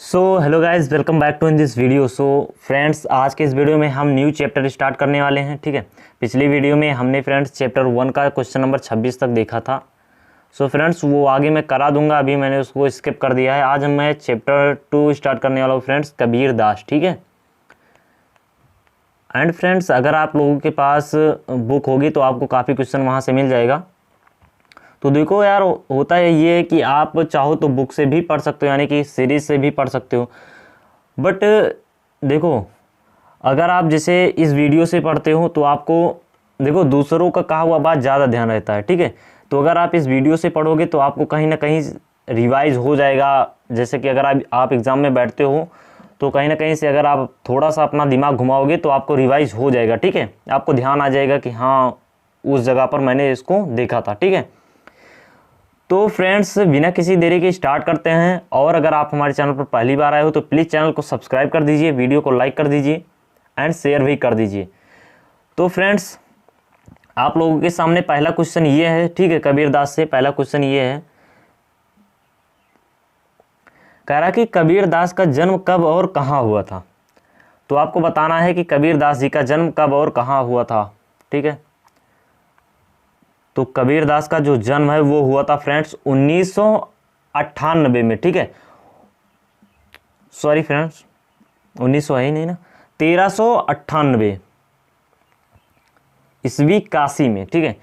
Hello guys, welcome back to in this video. Friends, आज के इस वीडियो में हम न्यू चैप्टर स्टार्ट करने वाले हैं। ठीक है, पिछली वीडियो में हमने फ्रेंड्स चैप्टर 1 का क्वेश्चन नंबर 26 तक देखा था। फ्रेंड्स, वो आगे मैं करा दूंगा, अभी मैंने उसको स्किप कर दिया है। आज मैं चैप्टर 2 स्टार्ट करने वाला हूँ फ्रेंड्स, कबीर दास। ठीक है, एंड फ्रेंड्स, अगर आप लोगों के पास बुक होगी तो आपको काफ़ी क्वेश्चन वहाँ से मिल जाएगा। तो देखो यार, होता है ये कि आप चाहो तो बुक से भी पढ़ सकते हो, यानी कि सीरीज से भी पढ़ सकते हो। बट देखो, अगर आप जैसे इस वीडियो से पढ़ते हो तो आपको देखो दूसरों का कहा हुआ बात ज़्यादा ध्यान रहता है। ठीक है, तो अगर आप इस वीडियो से पढ़ोगे तो आपको कहीं ना कहीं रिवाइज हो जाएगा। जैसे कि अगर आप एग्ज़ाम में बैठते हो तो कहीं ना कहीं से अगर आप थोड़ा सा अपना दिमाग घुमाओगे तो आपको रिवाइज हो जाएगा। ठीक है, आपको ध्यान आ जाएगा कि हाँ, उस जगह पर मैंने इसको देखा था। ठीक है, तो फ्रेंड्स, बिना किसी देरी के स्टार्ट करते हैं। और अगर आप हमारे चैनल पर पहली बार आए हो तो प्लीज़ चैनल को सब्सक्राइब कर दीजिए, वीडियो को लाइक कर दीजिए एंड शेयर भी कर दीजिए। तो फ्रेंड्स, आप लोगों के सामने पहला क्वेश्चन ये है। ठीक है, कबीर दास से पहला क्वेश्चन ये है, कह रहा कि कबीर दास का जन्म कब और कहाँ हुआ था। तो आपको बताना है कि कबीर दास जी का जन्म कब और कहाँ हुआ था। ठीक है, तो कबीर दास का जो जन्म है वो हुआ था फ्रेंड्स 1998 में। ठीक है, सॉरी फ्रेंड्स, 1900 है ही नहीं ना, 1398 ईस्वी काशी में। ठीक है,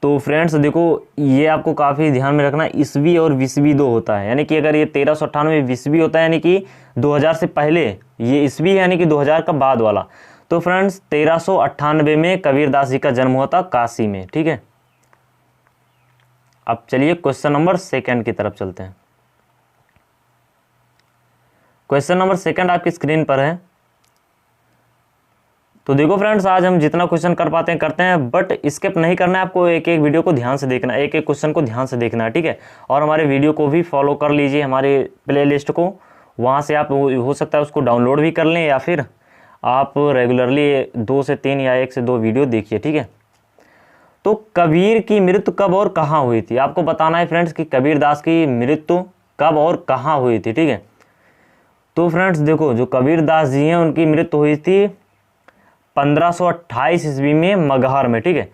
तो फ्रेंड्स देखो, ये आपको काफ़ी ध्यान में रखना, ईस्वी और विस्वी दो होता है। यानी कि अगर ये 1398 विस्वी होता है यानी कि 2000 से पहले, ये ईस्वी है यानी कि 2000 का बाद वाला। तो फ्रेंड्स 1398 में कबीर दास जी का जन्म हुआ था काशी में। ठीक है, अब चलिए क्वेश्चन नंबर 2 की तरफ चलते हैं। क्वेश्चन नंबर 2 आपकी स्क्रीन पर है। तो देखो फ्रेंड्स, आज हम जितना क्वेश्चन कर पाते हैं करते हैं, बट स्किप नहीं करना है आपको। एक एक वीडियो को ध्यान से देखना है, एक एक क्वेश्चन को ध्यान से देखना है। ठीक है, और हमारे वीडियो को भी फॉलो कर लीजिए, हमारे प्लेलिस्ट को। वहाँ से आप हो सकता है उसको डाउनलोड भी कर लें, या फिर आप रेगुलरली 2 से 3 या 1 से 2 वीडियो देखिए। ठीक है, तो कबीर की मृत्यु कब और कहाँ हुई थी, आपको बताना है फ्रेंड्स कि कबीर दास की मृत्यु कब और कहाँ हुई थी। ठीक है, तो फ्रेंड्स देखो, जो कबीर दास जी हैं उनकी मृत्यु हुई थी 1528 ईस्वी में मगहर में। ठीक है,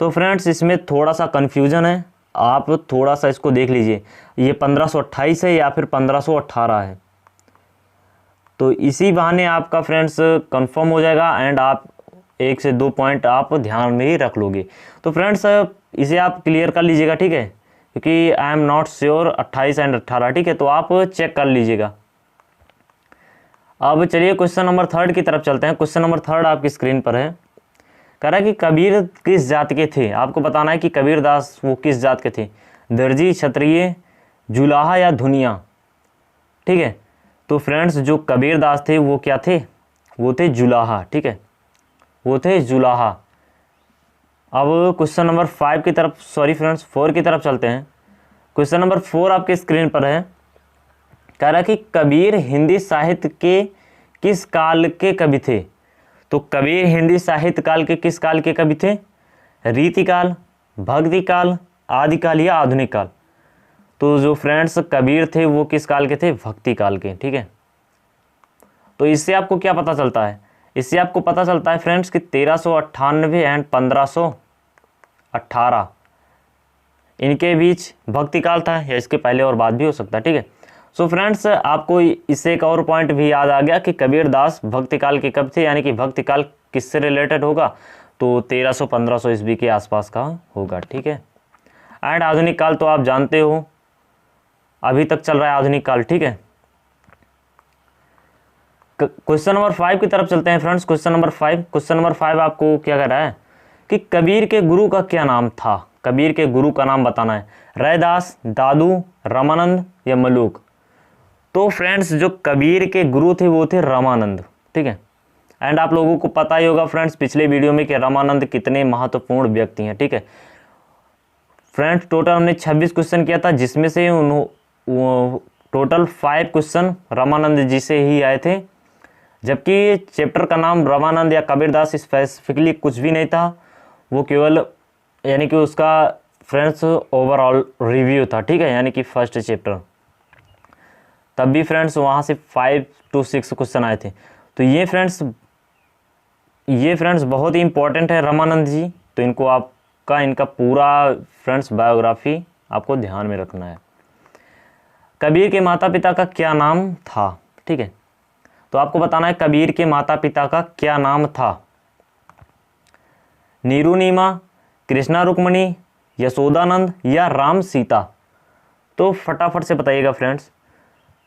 तो फ्रेंड्स इसमें थोड़ा सा कन्फ्यूजन है, आप थोड़ा सा इसको देख लीजिए, ये 1528 है या फिर 1518 है। तो इसी बहाने आपका फ्रेंड्स कंफर्म हो जाएगा एंड आप 1 से 2 पॉइंट आप ध्यान में ही रख लोगे। तो फ्रेंड्स इसे आप क्लियर कर लीजिएगा। ठीक है, क्योंकि I am not sure 28 and 18। ठीक है, तो आप चेक कर लीजिएगा। अब चलिए क्वेश्चन नंबर 3 की तरफ चलते हैं। क्वेश्चन नंबर 3 आपकी स्क्रीन पर है। कह रहा है कि कबीर किस जात के थे। आपको बताना है कि कबीर दास वो किस जात के थे, दर्जी, क्षत्रिय, जुलाहा या धुनिया। ठीक है, तो फ्रेंड्स जो कबीर दास थे वो क्या थे, वो थे जुलाहा। ठीक है, वो थे जुलाहा। अब क्वेश्चन नंबर 5 की तरफ, सॉरी फ्रेंड्स 4 की तरफ चलते हैं। क्वेश्चन नंबर 4 आपके स्क्रीन पर है। कह रहा कि कबीर हिंदी साहित्य के किस काल के कवि थे। तो कबीर हिंदी साहित्य काल के किस काल के कवि थे, रीतिकाल, भक्ति काल, आदिकाल या आधुनिक काल। तो जो फ्रेंड्स कबीर थे वो किस काल के थे, भक्ति काल के। ठीक है, तो इससे आपको क्या पता चलता है, इससे आपको पता चलता है फ्रेंड्स कि 1398 एंड 1518 इनके बीच भक्ति काल था, या इसके पहले और बाद भी हो सकता है। ठीक है, सो फ्रेंड्स आपको इससे एक और पॉइंट भी याद आ गया कि कबीर दास भक्ति काल के कब थे, यानी कि भक्ति काल किससे रिलेटेड होगा, तो 1300-1500 ईस्वी के आसपास का होगा। ठीक है, एंड आधुनिक काल तो आप जानते हो अभी तक चल रहा है आधुनिक काल। ठीक है, क्वेश्चन नंबर 5 की तरफ चलते हैं फ्रेंड्स। क्वेश्चन नंबर 5 आपको क्या कह रहा है कि कबीर के गुरु का क्या नाम था। कबीर के गुरु का नाम बताना है, रैदास, दादू, रामानंद या मलूक। तो फ्रेंड्स जो कबीर के गुरु थे वो थे रामानंद। ठीक है, एंड आप लोगों को पता ही होगा फ्रेंड्स पिछले वीडियो में कि रामानंद कितने महत्वपूर्ण व्यक्ति हैं। ठीक है, फ्रेंड्स टोटल हमने 26 क्वेश्चन किया था, जिसमें से टोटल 5 क्वेश्चन रामानंद जी से ही आए थे, जबकि चैप्टर का नाम रामानंद या कबीर दास स्पेसिफिकली कुछ भी नहीं था, वो केवल यानी कि उसका फ्रेंड्स ओवरऑल रिव्यू था। ठीक है, यानी कि फर्स्ट चैप्टर। तब भी फ्रेंड्स वहाँ से 5 to 6 क्वेश्चन आए थे। तो ये फ्रेंड्स बहुत ही इंपॉर्टेंट है रामानंद जी। तो इनका पूरा फ्रेंड्स बायोग्राफी आपको ध्यान में रखना है। कबीर के माता पिता का क्या नाम था, ठीक है। तो आपको बताना है कबीर के माता पिता का क्या नाम था। नीरू नीमा, कृष्णा रुक्मणी, यशोदानंद या राम सीता। तो फटाफट से बताइएगा फ्रेंड्स।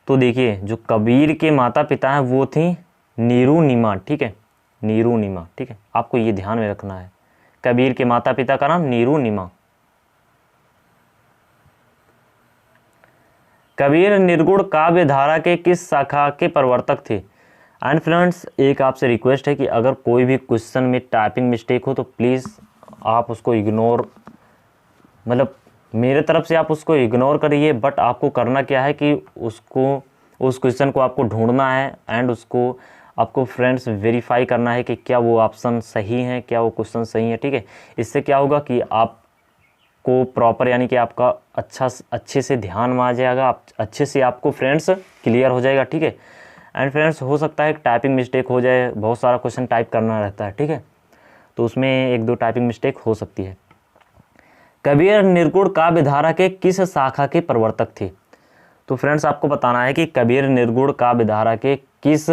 तो देखिए जो कबीर के माता पिता हैं वो थी नीरू नीमा, ठीक है, नीरू नीमा, ठीक है। आपको ये ध्यान में रखना है, कबीर के माता पिता का नाम नीरू नीमा। कबीर निर्गुण काव्य धारा के किस शाखा के प्रवर्तक थे। एंड फ्रेंड्स एक आपसे रिक्वेस्ट है कि अगर कोई भी क्वेश्चन में टाइपिंग मिस्टेक हो तो प्लीज़ आप उसको इग्नोर, मतलब मेरे तरफ से आप उसको इग्नोर करिए, बट आपको करना क्या है कि उस क्वेश्चन को आपको ढूंढना है एंड उसको आपको फ्रेंड्स वेरीफाई करना है कि क्या वो ऑप्शन सही है, क्या वो क्वेश्चन सही है, ठीक है। इससे क्या होगा कि आपको प्रॉपर यानी कि आपका अच्छे से ध्यान में आ जाएगा, आप अच्छे से आपको फ्रेंड्स क्लियर हो जाएगा, ठीक है। एंड फ्रेंड्स हो सकता है टाइपिंग मिस्टेक हो जाए, बहुत सारा क्वेश्चन टाइप करना रहता है, ठीक है, तो उसमें 1-2 टाइपिंग मिस्टेक हो सकती है। कबीर निर्गुण काव्य धारा के किस शाखा के प्रवर्तक थे। तो फ्रेंड्स आपको बताना है कि कबीर निर्गुण काव्य धारा के किस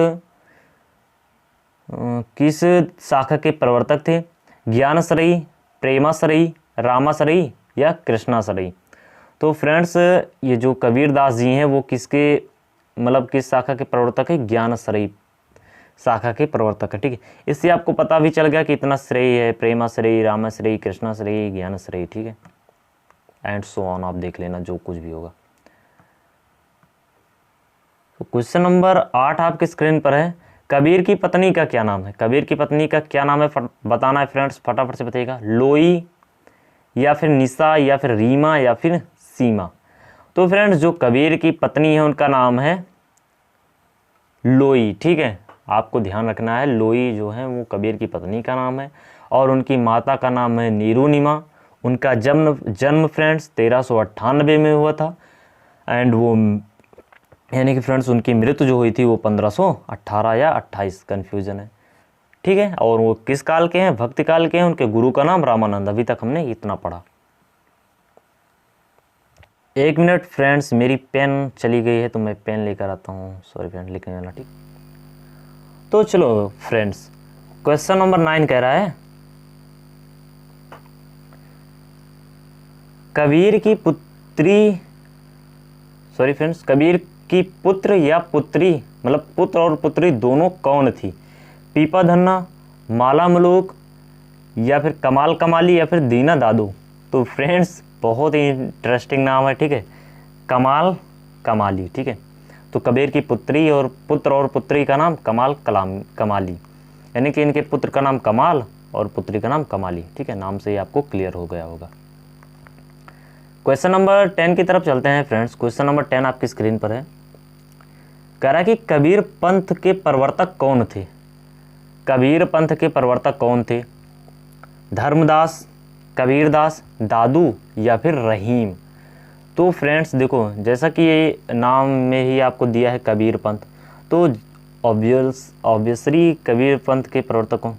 शाखा के प्रवर्तक थे। ज्ञानश्रयी, प्रेमाश्रयी, रामाश्रयी या कृष्णाश्रयी। तो फ्रेंड्स ये जो कबीरदास जी हैं वो किस शाखा के प्रवर्तक है, ज्ञानश्रयी शाखा के प्रवर्तक है, ठीक है। इससे आपको पता भी चल गया कि इतना श्रेय है, प्रेमाश्रयी, रामाश्रयी, कृष्णाश्रयी, ज्ञानश्रयी, ठीक है, एंड सो ऑन आप देख लेना जो कुछ भी होगा। तो क्वेश्चन नंबर 8 आपके स्क्रीन पर है। कबीर की पत्नी का क्या नाम है। कबीर की पत्नी का क्या नाम है बताना है फ्रेंड्स, फटाफट से बताइएगा। लोई या फिर निशा या फिर रीमा या फिर सीमा। तो फ्रेंड्स जो कबीर की पत्नी है उनका नाम है लोई, ठीक है, आपको ध्यान रखना है। लोई जो है वो कबीर की पत्नी का नाम है और उनकी माता का नाम है नीरू नीमा। उनका जन्म फ्रेंड्स 1398 में हुआ था एंड वो यानी कि फ्रेंड्स उनकी मृत्यु जो हुई थी वो 1518 या 28, कन्फ्यूजन है, ठीक है। और वो किस काल के हैं, भक्ति काल के हैं। उनके गुरु का नाम रामानंद। अभी तक हमने इतना पढ़ा। 1 मिनट फ्रेंड्स, मेरी पेन चली गई है तो मैं पेन लेकर आता हूँ। सॉरी फ्रेंड, लिखने वाला, ठीक। तो चलो फ्रेंड्स क्वेश्चन नंबर 9 कह रहा है कबीर की पुत्र या पुत्री, मतलब पुत्र और पुत्री दोनों कौन थी। पीपा धन्ना, माला मलूक या फिर कमाल कमाली या फिर दीना दादू। तो फ्रेंड्स बहुत ही इंटरेस्टिंग नाम है, ठीक है, कमाल कमाली, ठीक है। तो कबीर की पुत्री और पुत्र और पुत्री का नाम कमाली, यानी कि इनके पुत्र का नाम कमाल और पुत्री का नाम कमाली, ठीक है। नाम से ही आपको क्लियर हो गया होगा। क्वेश्चन नंबर 10 की तरफ चलते हैं फ्रेंड्स। क्वेश्चन नंबर 10 आपकी स्क्रीन पर है। कह रहा है कि कबीर पंथ के प्रवर्तक कौन थे। कबीर पंथ के प्रवर्तक कौन थे। धर्मदास, कबीरदास, दादू या फिर रहीम। तो फ्रेंड्स देखो जैसा कि ये नाम में ही आपको दिया है कबीर पंथ, तो ऑब्वियसली कबीर पंथ के प्रवर्तक कौन।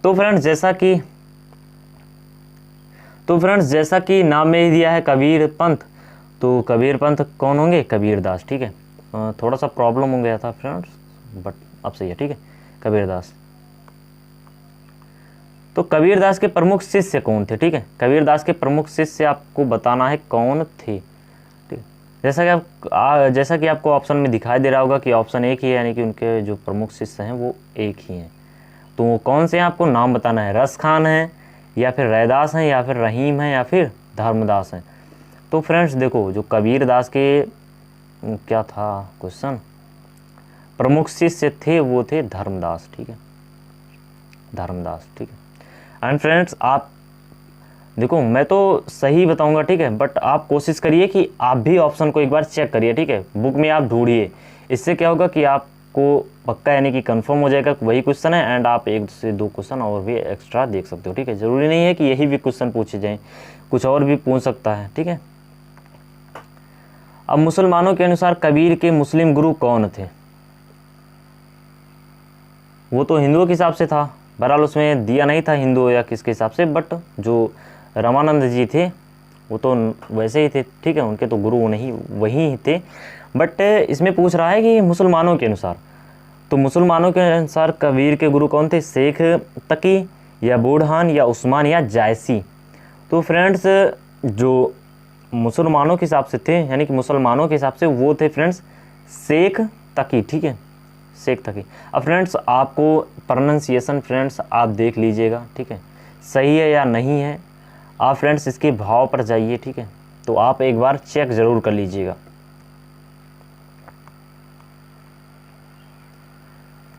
तो फ्रेंड्स जैसा कि नाम में ही दिया है कबीर पंथ, तो कबीर पंथ कौन होंगे, कबीरदास, ठीक है। थोड़ा सा प्रॉब्लम हो गया था फ्रेंड्स, बट अब सही है, ठीक है, कबीरदास। तो कबीरदास के प्रमुख शिष्य कौन थे, ठीक है। कबीरदास के प्रमुख शिष्य आपको बताना है कौन थे, ठीक है। जैसा कि आपको ऑप्शन में दिखाई दे रहा होगा कि ऑप्शन एक ही है, यानी कि उनके जो प्रमुख शिष्य हैं वो एक ही हैं। तो वो कौन से हैं आपको नाम बताना है। रस खान है या फिर रैदास हैं या फिर रहीम है या फिर धर्मदास हैं। तो फ्रेंड्स देखो जो कबीरदास के क्या था क्वेश्चन, प्रमुख शिष्य थे वो थे धर्मदास, ठीक है, धर्मदास, ठीक है। एंड फ्रेंड्स आप देखो मैं तो सही बताऊंगा, ठीक है, बट आप कोशिश करिए कि आप भी ऑप्शन को एक बार चेक करिए, ठीक है, बुक में आप ढूंढिए। इससे क्या होगा कि आपको पक्का यानी कि कंफर्म हो जाएगा वही क्वेश्चन है एंड आप 1 से 2 क्वेश्चन और भी एक्स्ट्रा देख सकते हो, ठीक है। ज़रूरी नहीं है कि यही भी क्वेश्चन पूछे जाएँ, कुछ और भी पूछ सकता है, ठीक है। अब मुसलमानों के अनुसार कबीर के मुस्लिम गुरु कौन थे? वो तो हिंदुओं के हिसाब से था, बहरहाल उसमें दिया नहीं था हिंदू या किसके हिसाब से, बट जो रामानंद जी थे वो तो वैसे ही थे, ठीक है, उनके तो गुरु नहीं वही थे। बट इसमें पूछ रहा है कि मुसलमानों के अनुसार, तो मुसलमानों के अनुसार कबीर के गुरु कौन थे? शेख तकी या बूढ़ान या उस्मान या जायसी? तो फ्रेंड्स जो मुसलमानों के हिसाब से थे, यानी कि मुसलमानों के हिसाब से वो थे फ्रेंड्स शेख तकी, ठीक है, शेख तकी। अब फ्रेंड्स आपको प्रोनाउंसिएशन फ्रेंड्स आप देख लीजिएगा, ठीक है, सही है या नहीं है। आप फ्रेंड्स इसके भाव पर जाइए, ठीक है, तो आप एक बार चेक ज़रूर कर लीजिएगा।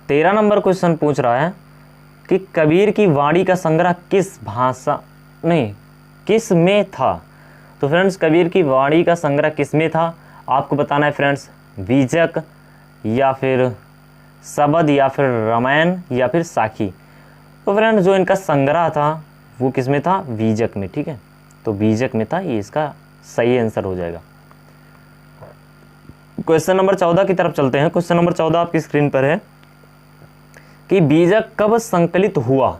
13 नंबर क्वेश्चन पूछ रहा है कि कबीर की वाणी का संग्रह किस में था? तो फ्रेंड्स कबीर की वाणी का संग्रह किस में था आपको बताना है फ्रेंड्स, बीजक या फिर शबद या फिर रामायण या फिर साखी? तो फ्रेंड्स जो इनका संग्रह था वो किस में था? बीजक में, ठीक है, तो बीजक में था, ये इसका सही आंसर हो जाएगा। क्वेश्चन नंबर 14 की तरफ चलते हैं। क्वेश्चन नंबर 14 आपकी स्क्रीन पर है कि बीजक कब संकलित हुआ?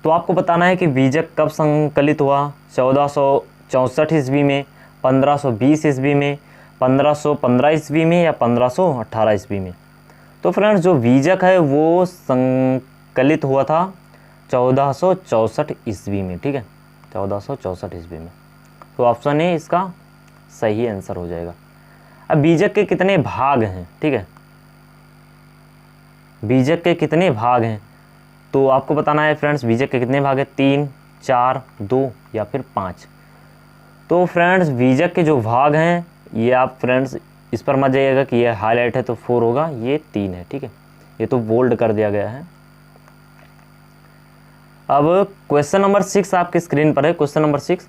तो आपको बताना है कि बीजक कब संकलित हुआ, 1464 ईस्वी में, 1520 ईस्वी में, 1515 ईस्वी में या 1518 ईस्वी में? तो फ्रेंड्स जो बीजक है वो संकलित हुआ था 1464 ईस्वी में, ठीक है, 1464 ईस्वी में। तो ऑप्शन ए इसका सही आंसर हो जाएगा। अब बीजक के कितने भाग हैं, ठीक है, बीजक के कितने भाग हैं? तो आपको बताना है फ्रेंड्स बीजक के कितने भाग हैं, 3, 4, 2 या फिर 5? तो फ्रेंड्स बीजक के जो भाग हैं ये आप फ्रेंड्स इस पर मत जाइएगा कि ये हाईलाइट है तो 4 होगा, ये 3 है, ठीक है, ये तो बोल्ड कर दिया गया है। अब क्वेश्चन नंबर 6 आपकी स्क्रीन पर है। क्वेश्चन नंबर 6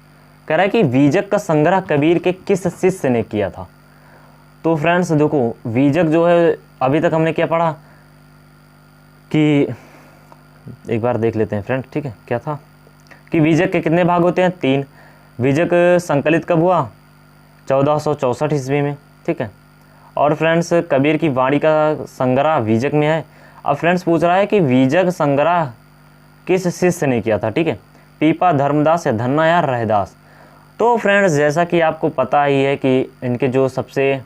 कह रहा है कि बीजक का संग्रह कबीर के किस शिष्य ने किया था? तो फ्रेंड्स देखो बीजक जो है अभी तक हमने क्या पढ़ा कि एक बार देख लेते हैं फ्रेंड, ठीक है, क्या था कि बीजक के कितने भाग होते हैं? 3। बीजक संकलित कब हुआ? 1464 ईस्वी में, ठीक है, और फ्रेंड्स कबीर की वाणी का संग्रह बीजक में है। अब फ्रेंड्स पूछ रहा है कि बीजक संग्रह किस शिष्य ने किया था, ठीक है, पीपा, धर्मदास या धन्ना या रहदास? तो फ्रेंड्स जैसा कि आपको पता ही है कि इनके जो सबसे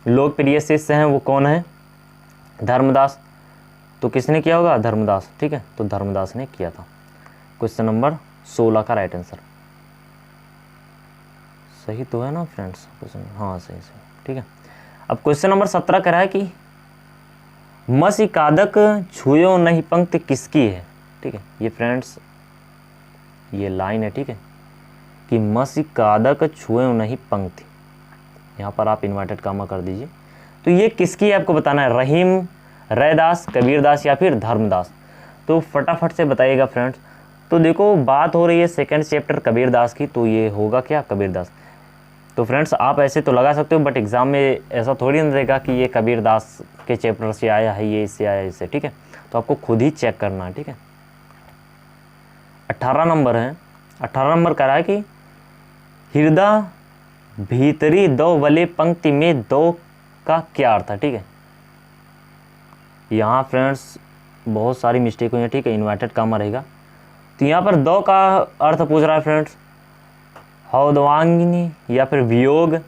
लोकप्रिय शिष्य हैं वो कौन है? धर्मदास। तो किसने किया होगा? धर्मदास, ठीक है, तो धर्मदास ने किया था। क्वेश्चन नंबर 16 का राइट आंसर सही तो है ना फ्रेंड्स? क्वेश्चन हाँ सही, ठीक है। अब क्वेश्चन नंबर 17 कह रहा है कि मसिकादक छुयो नहीं पंक्ति किसकी है? ठीक है, ये फ्रेंड्स ये लाइन है, ठीक है, कि मसिकादक छुयो नहीं पंक्ति, यहाँ पर आप इन्वर्टेड कामा कर दीजिए। तो ये किसकी है आपको बताना है, रहीम, रैदास, कबीरदास या फिर धर्मदास? तो फटाफट से बताइएगा फ्रेंड्स। तो देखो बात हो रही है सेकंड चैप्टर कबीरदास की, तो ये होगा क्या? कबीरदास। तो फ्रेंड्स आप ऐसे तो लगा सकते हो, बट एग्जाम में ऐसा थोड़ी ना रहेगा कि ये कबीरदास के चैप्टर से आया है, ये इससे आया है, इससे, ठीक है, तो आपको खुद ही चेक करना है, ठीक है। 18 नंबर है। 18 नंबर कह रहा है कि हृदय भीतरी दो वाले पंक्ति में दो का क्या अर्थ है? ठीक है, यहाँ फ्रेंड्स बहुत सारी मिस्टेक हुई है, ठीक है, इन्वर्टेड कामा रहेगा। तो यहाँ पर दो का अर्थ पूछ रहा है फ्रेंड्स, हौदवांगिनी या फिर वियोग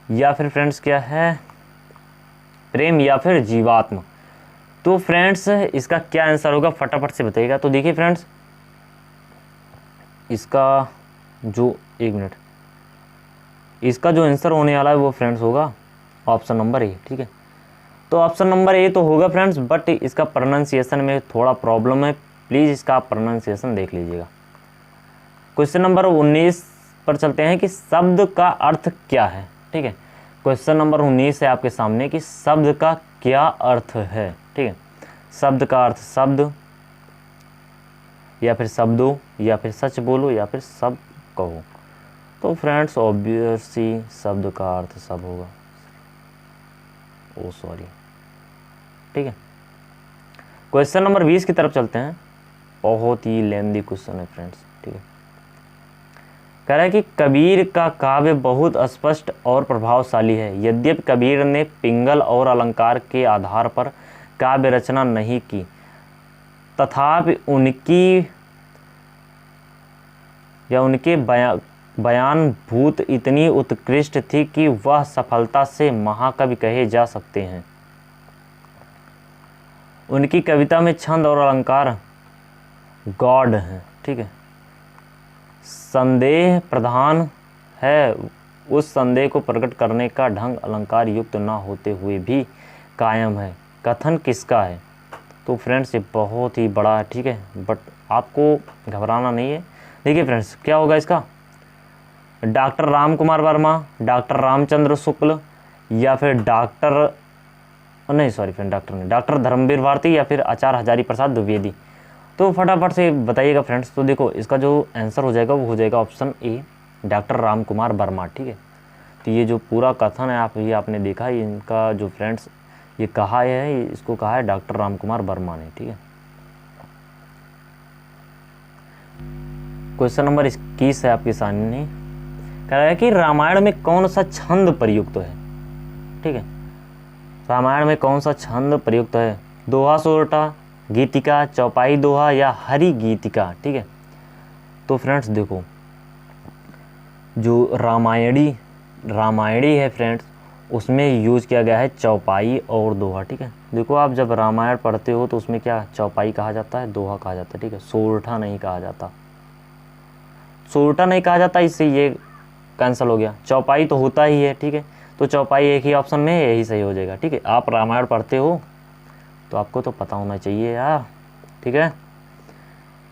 या फिर फ्रेंड्स क्या है, प्रेम या फिर जीवात्मा? तो फ्रेंड्स इसका क्या आंसर होगा फटाफट से बताइएगा। तो देखिए फ्रेंड्स इसका जो एक मिनट इसका जो आंसर होने वाला है वो फ्रेंड्स होगा ऑप्शन नंबर ए, ठीक है। तो ऑप्शन नंबर ए तो होगा फ्रेंड्स, बट इसका प्रोनाउंसिएशन में थोड़ा प्रॉब्लम है, प्लीज़ इसका प्रोनाउंसिएशन देख लीजिएगा। क्वेश्चन नंबर 19 पर चलते हैं कि शब्द का अर्थ क्या है, ठीक है। क्वेश्चन नंबर 19 है आपके सामने कि शब्द का क्या अर्थ है, ठीक है। शब्द का अर्थ शब्द या फिर शब्दों या फिर सच बोलो या फिर सब कहो। तो फ्रेंड्स ऑब्वियसली शब्द का अर्थ सब होगा, ओ सॉरी, ठीक है। क्वेश्चन नंबर 20 की तरफ चलते हैं, बहुत ही लेंदी क्वेश्चन है फ्रेंड्स, ठीक है। कह रहा है कि कबीर का काव्य बहुत स्पष्ट और प्रभावशाली है। यद्यपि कबीर ने पिंगल और अलंकार के आधार पर काव्य रचना नहीं की, तथापि उनके बयान भूत इतनी उत्कृष्ट थी कि वह सफलता से महाकवि कहे जा सकते हैं। उनकी कविता में छंद और अलंकार गॉड हैं, ठीक है। संदेह प्रधान है, उस संदेह को प्रकट करने का ढंग अलंकार युक्त ना होते हुए भी कायम है। कथन किसका है? तो फ्रेंड्स ये बहुत ही बड़ा है, ठीक है, बट आपको घबराना नहीं है। देखिए फ्रेंड्स, क्या होगा इसका? डॉक्टर राम कुमार वर्मा, डॉक्टर रामचंद्र शुक्ल, या फिर डॉक्टर धर्मवीर भारती, या फिर आचार्य हजारी प्रसाद द्विवेदी। तो फटाफट से बताइएगा फ्रेंड्स। तो देखो इसका जो आंसर हो जाएगा वो हो जाएगा option A, doctor Ram Kumar Verma, ठीक है। तो ये जो पूरा कथन है ये आपने देखा, इनका जो फ्रेंड्स ये कहा है, इसको कहा है डॉक्टर राम कुमार वर्मा ने, ठीक है। क्वेश्चन नंबर 21 है आपके सामने। कह रहा है कि रामायण में कौन सा छंद प्रयुक्त है, ठीक है। रामायण में कौन सा छंद प्रयुक्त है? दोहा सोरठा, गीतिका, चौपाई दोहा या हरि गीतिका, ठीक है। तो फ्रेंड्स देखो, जो रामायणी है फ्रेंड्स, उसमें यूज किया गया है चौपाई और दोहा, ठीक है। देखो आप जब रामायण पढ़ते हो तो उसमें क्या चौपाई कहा जाता है, दोहा कहा जाता है, ठीक है। सोरठा नहीं कहा जाता, इससे ये कैंसिल हो गया। चौपाई तो होता ही है, ठीक है। तो चौपाई एक ही ऑप्शन में यही सही हो जाएगा, ठीक है। आप रामायण पढ़ते हो तो आपको तो पता होना चाहिए यार, ठीक है।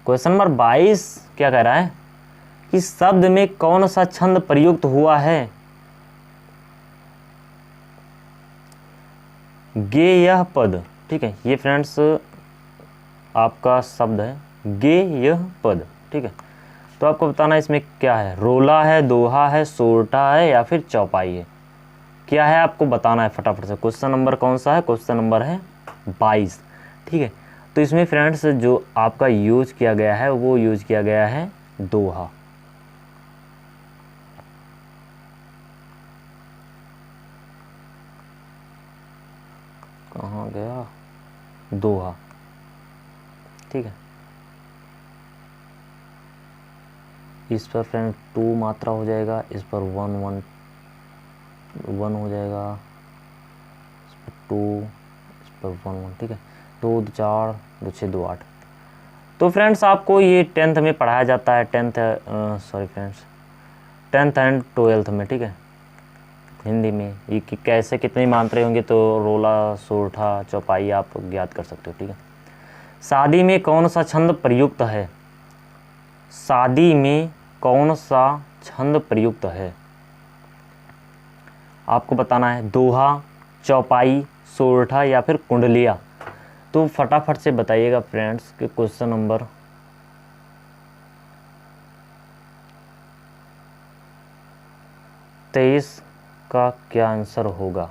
क्वेश्चन नंबर 22 क्या कह रहा है कि शब्द में कौन सा छंद प्रयुक्त हुआ है? गे यह पद, ठीक है। ये फ्रेंड्स आपका शब्द है, गे यह पद, ठीक है। तो आपको बताना इसमें क्या है, रोला है, दोहा है, सोरठा है या फिर चौपाई है, क्या है आपको बताना है फटाफट से। क्वेश्चन नंबर कौन सा है? क्वेश्चन नंबर है 22, ठीक है। तो इसमें फ्रेंड्स जो आपका यूज किया गया है वो यूज किया गया है दोहा। कहाँ गया? दोहा, ठीक है। इस पर फ्रेंड 2 मात्रा हो जाएगा, इस पर 1 हो जाएगा, इस पर 2, इस पर 1, ठीक है। 2 2 4 2 6 2 8। तो फ्रेंड्स आपको ये 10th में पढ़ाया जाता है, 10th एंड 12th में, ठीक है, हिंदी में। ये कि कैसे कितनी मात्रा होंगे तो रोला, सोरठा, चौपाई आप ज्ञात कर सकते हो, ठीक है। शादी में कौन सा छंद प्रयुक्त है? शादी में कौन सा छंद प्रयुक्त है आपको बताना है। दोहा, चौपाई, सोरठा या फिर कुंडलिया। तो फटाफट से बताइएगा फ्रेंड्स कि क्वेश्चन नंबर 23 का क्या आंसर होगा।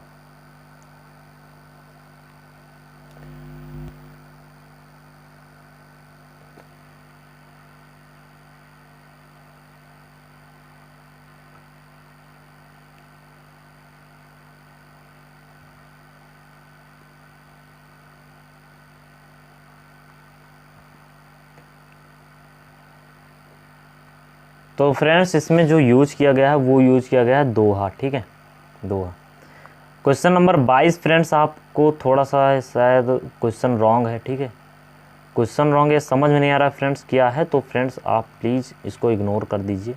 तो फ्रेंड्स इसमें जो यूज किया गया है वो यूज किया गया है दोहा, ठीक है, दोहा। क्वेश्चन नंबर 22 फ्रेंड्स आपको थोड़ा सा शायद क्वेश्चन रॉन्ग है, ठीक है। क्वेश्चन रॉन्ग है, समझ में नहीं आ रहा फ्रेंड्स क्या है, तो फ्रेंड्स आप प्लीज़ इसको इग्नोर कर दीजिए।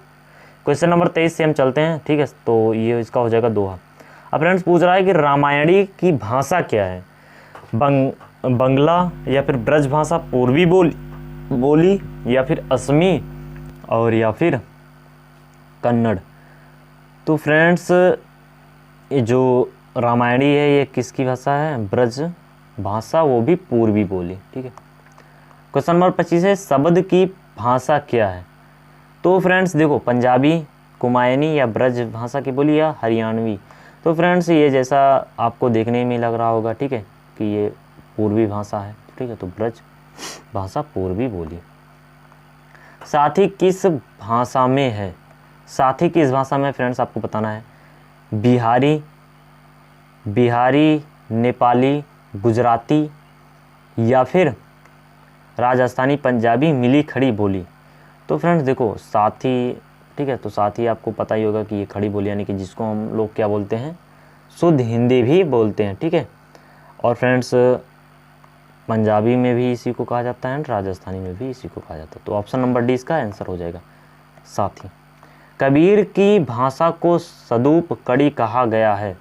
क्वेश्चन नंबर 23 से हम चलते हैं, ठीक है। तो ये इसका हो जाएगा दोहा। अब फ्रेंड्स पूछ रहा है कि रामायणी की भाषा क्या है? बंगला या फिर ब्रज भाषा, पूर्वी बोली या फिर असमी और या फिर कन्नड़। तो फ्रेंड्स ये जो रामायणी है ये किसकी भाषा है? ब्रज भाषा, वो भी पूर्वी बोली, ठीक है। क्वेश्चन नंबर 25 है शब्द की भाषा क्या है? तो फ्रेंड्स देखो पंजाबी, कुमायूनी या ब्रज भाषा की बोली या हरियाणवी। तो फ्रेंड्स ये जैसा आपको देखने में लग रहा होगा, ठीक है, कि ये पूर्वी भाषा है, ठीक है। तो ब्रज भाषा पूर्वी बोली। साथ ही किस भाषा में है? साथी किस भाषा में फ्रेंड्स आपको बताना है। बिहारी, नेपाली, गुजराती या फिर राजस्थानी, पंजाबी, मिली खड़ी बोली। तो फ्रेंड्स देखो साथी, ठीक है, तो साथी आपको पता ही होगा कि ये खड़ी बोली यानी कि जिसको हम लोग क्या बोलते हैं, शुद्ध हिंदी भी बोलते हैं, ठीक है। और फ्रेंड्स पंजाबी में भी इसी को कहा जाता है, राजस्थानी में भी इसी को कहा जाता है। तो ऑप्शन नंबर डी इसका आंसर हो जाएगा, साथी। कबीर की भाषा को सदूप कड़ी कहा गया है,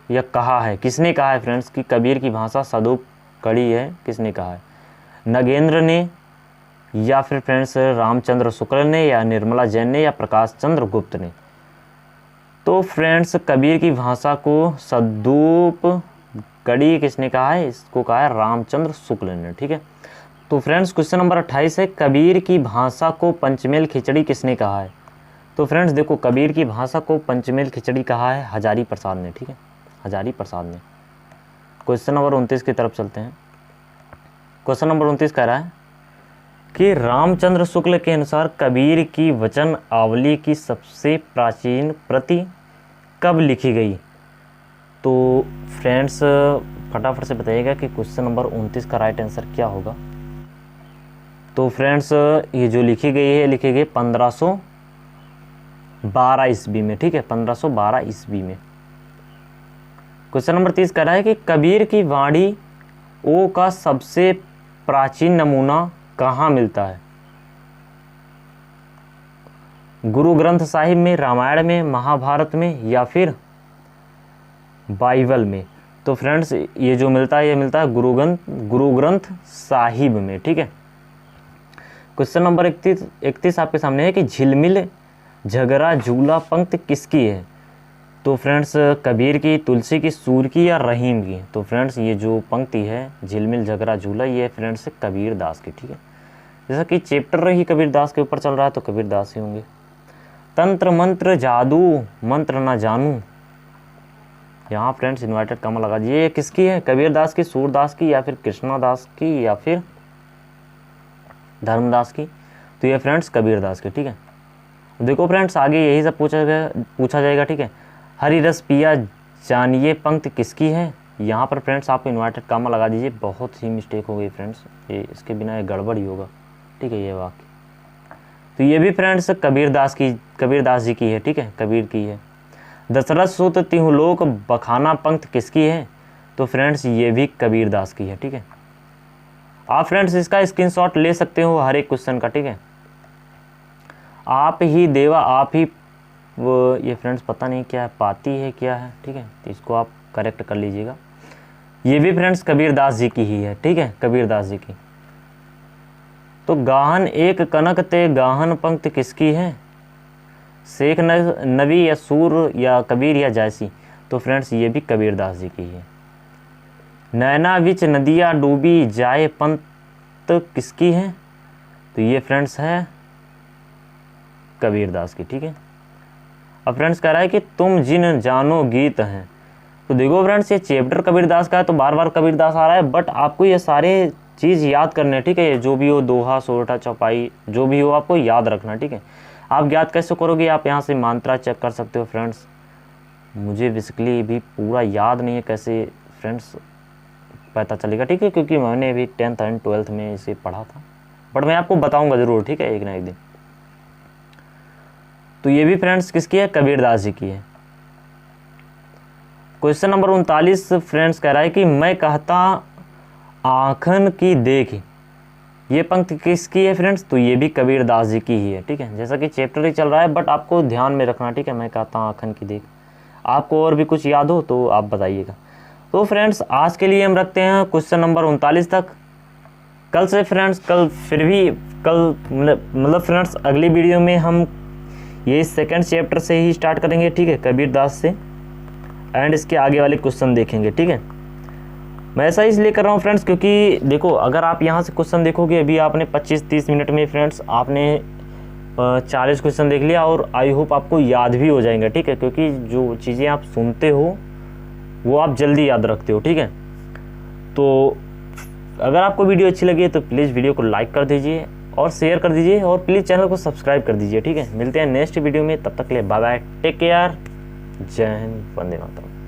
या कहा है, किसने कहा है फ्रेंड्स कि कबीर की भाषा सदूप कड़ी है, किसने कहा है। नगेंद्र ने, या फिर फ्रेंड्स रामचंद्र शुक्ल ने, या निर्मला जैन ने, या प्रकाश चंद्र गुप्त ने। तो फ्रेंड्स कबीर की भाषा को सदूप कड़ी किसने कहा है, इसको कहा है रामचंद्र शुक्ल ने, ठीक है। तो फ्रेंड्स क्वेश्चन नंबर 28 है, कबीर की भाषा को पंचमेल खिचड़ी किसने कहा है। तो फ्रेंड्स देखो कबीर की भाषा को पंचमेल खिचड़ी कहा है हजारी प्रसाद ने, ठीक है, हजारी प्रसाद ने। क्वेश्चन नंबर 29 की तरफ चलते हैं। क्वेश्चन नंबर 29 कह रहा है कि रामचंद्र शुक्ल के अनुसार कबीर की वचन आवली की सबसे प्राचीन प्रति कब लिखी गई। तो फ्रेंड्स फटाफट से बताइएगा कि क्वेश्चन नंबर 29 का राइट आंसर क्या होगा। तो फ्रेंड्स ये जो लिखी गई 1512 ईस्वी में, ठीक है, 1512 ईस्वी में। क्वेश्चन नंबर 30 कह रहा है कि कबीर की वाणी ओ का सबसे प्राचीन नमूना कहाँ मिलता है। गुरु ग्रंथ साहिब में, रामायण में, महाभारत में, या फिर बाइबल में। तो फ्रेंड्स ये जो मिलता है, ये मिलता है गुरु ग्रंथ साहिब में, ठीक है। क्वेश्चन नंबर 31 आपके सामने है कि झिलमिल झगड़ा झूला पंक्ति किसकी है। तो फ्रेंड्स कबीर की, तुलसी की, सूर की, या रहीम की। तो फ्रेंड्स ये जो पंक्ति है झिलमिल झगड़ा झूला, ये फ्रेंड्स कबीर दास की, ठीक है। जैसा कि चैप्टर ही कबीर दास के ऊपर चल रहा है तो कबीर दास ही होंगे। तंत्र मंत्र जादू मंत्र ना जानू, यहाँ फ्रेंड्स इन्वर्टेड कॉमा लगा दीजिए। ये किसकी है, कबीर दास की, सूरदास की, या फिर कृष्णा दास की, या फिर धर्मदास की। तो ये फ्रेंड्स कबीर दास की, ठीक है। देखो फ्रेंड्स आगे यही सब पूछा जाएगा, ठीक है। हरि रस पिया जानिए पंक्ति किसकी है। यहाँ पर फ्रेंड्स आपको इन्वर्टेड कॉमा लगा दीजिए, बहुत ही मिस्टेक हो गई फ्रेंड्स, ये इसके बिना ये गड़बड़ ही होगा, ठीक है, ये वाक्य। तो ये भी फ्रेंड्स कबीर दास जी की है, ठीक है, कबीर की है। दशरथ सुत तिहु लोक बखाना पंक्ति किसकी है। तो फ्रेंड्स ये भी कबीर दास की है, ठीक है। आप फ्रेंड्स इसका स्क्रीनशॉट ले सकते हो हर एक क्वेश्चन का, ठीक है। आप ही देवा आप ही वो, ये फ्रेंड्स पता नहीं क्या है, पाती है क्या है, ठीक है, तो इसको आप करेक्ट कर लीजिएगा। ये भी फ्रेंड्स कबीर दास जी की ही है, ठीक है, कबीर दास जी की। तो गाहन एक कनक ते गाहन पंक्ति किसकी है। शेख नबी या सूर या कबीर या जैसी। तो फ्रेंड्स ये भी कबीर दास जी की है। नैना विच नदिया डूबी जाए पंत किसकी है। तो ये फ्रेंड्स है कबीर दास की, ठीक है। अब फ्रेंड्स कह रहा है कि तुम जिन जानो गीत हैं। तो देखो फ्रेंड्स ये चैप्टर कबीर दास का है तो बार बार कबीर दास आ रहा है, बट आपको ये सारे चीज़ याद करने, ठीक है, जो भी हो, दोहा, सोरठा, चौपाई, जो भी हो आपको याद रखना, ठीक है। आप याद कैसे करोगे, आप यहाँ से मात्रा चेक कर सकते हो फ्रेंड्स। मुझे बेसिकली भी पूरा याद नहीं है कैसे फ्रेंड्स पता चलेगा, ठीक है, क्योंकि मैंने भी 10th एंड 12th में इसे पढ़ा था, बट मैं आपको बताऊंगा ज़रूर, ठीक है, एक ना एक दिन। तो ये भी फ्रेंड्स किसकी है, कबीर दास जी की है। क्वेश्चन नंबर 39 फ्रेंड्स कह रहा है कि मैं कहता आँखन की देख, ये पंक्ति किसकी है फ्रेंड्स। तो ये भी कबीर दास जी की ही है, ठीक है। जैसा कि चैप्टर ही चल रहा है, बट आपको ध्यान में रखना, ठीक है। मैं कहता आँखन की देख। आपको और भी कुछ याद हो तो आप बताइएगा। तो फ्रेंड्स आज के लिए हम रखते हैं क्वेश्चन नंबर 39 तक। कल से फ्रेंड्स मतलब फ्रेंड्स अगली वीडियो में हम ये सेकंड चैप्टर से ही स्टार्ट करेंगे, ठीक है, कबीर दास से, एंड इसके आगे वाले क्वेश्चन देखेंगे, ठीक है। मैं ऐसा इसलिए कर रहा हूँ फ्रेंड्स क्योंकि देखो अगर आप यहाँ से क्वेश्चन देखोगे, अभी आपने 25-30 मिनट में फ्रेंड्स आपने 40 क्वेश्चन देख लिया, और आई होप आपको याद भी हो जाएंगे, ठीक है, क्योंकि जो चीज़ें आप सुनते हो वो आप जल्दी याद रखते हो, ठीक है। तो अगर आपको वीडियो अच्छी लगी है तो प्लीज़ वीडियो को लाइक कर दीजिए, और शेयर कर दीजिए और प्लीज़ चैनल को सब्सक्राइब कर दीजिए। ठीक है, मिलते हैं नेक्स्ट वीडियो में, तब तक के लिए बाय बाय, टेक केयर, जय हिंद, वंदे मातरम।